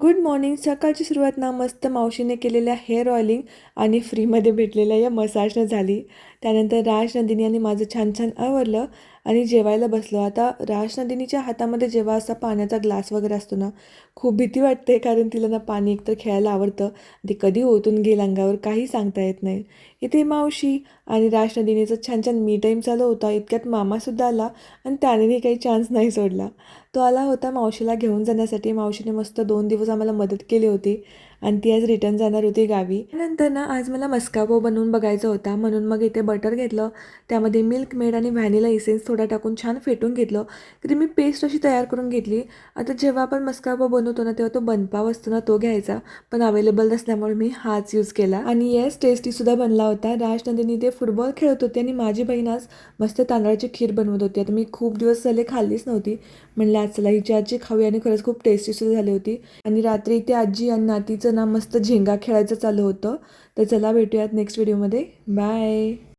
Good morning. सकाळची सुरुवात ना मस्त मावशीने केलेल्या हेअर ऑइलिंग आणि फ्रीमध्ये भेटलेल्या या मसाजनं झाली. त्यानंतर नंदिनी आणि माझं छान छान आवरलं आणि जेवायला बसलो. आता नंदिनीच्या हातामध्ये जेव्हा असा पाण्याचा ग्लास वगैरे असतो ना, खूप भीती वाटते, कारण तिला ना पाणी एकतर खेळायला आवडतं. ते कधी ओतून घेईल अंगावर काही सांगता येत नाही. इथे मावशी आणि नंदिनीचं छान छान मी टाईम चालू होता. इतक्यात मामासुद्धा आला आणि त्यानेही काही चान्स नाही सोडला. तो आला होता मावशीला घेऊन जाण्यासाठी. मावशीने मस्त 2 दिवस आम्हाला मदत केली होती आणि ती आज रिटर्न जाणार होती गावी. नंतर ना आज मला मस्का पाव बनवून बघायचा होता, म्हणून मग इथे बटर घेतलं, त्यामध्ये मिल्क मेड आणि व्हॅनिला इसेन्स थोडा टाकून छान फेटून घेतलं. मी पेस्ट अशी तयार करून घेतली. आता जेव्हा आपण मस्का पाव बनवतो ना, तेव्हा तो बनपाव असतो ना, तो घ्यायचा, पण अवेलेबल नसल्यामुळे मी हाच यूज केला. आणि येस, टेस्टीसुद्धा बनला होता. नंदिनी ते फुटबॉल खेळत होते आणि माझी बहीण आज मस्त तांदळाची खीर बनवत होती. आता मी खूप दिवस झाले खाल्लीच नव्हती, म्हणलं आज चला हिची आजी खाऊया, आणि खरंच खूप टेस्टीसुद्धा झाली होती. आणि रात्री इथे आजी आणि नातीचं ना मस्त झेंगा खेळायचं चालू होतं. तर चला भेटूयात नेक्स्ट व्हिडिओमध्ये. बाय.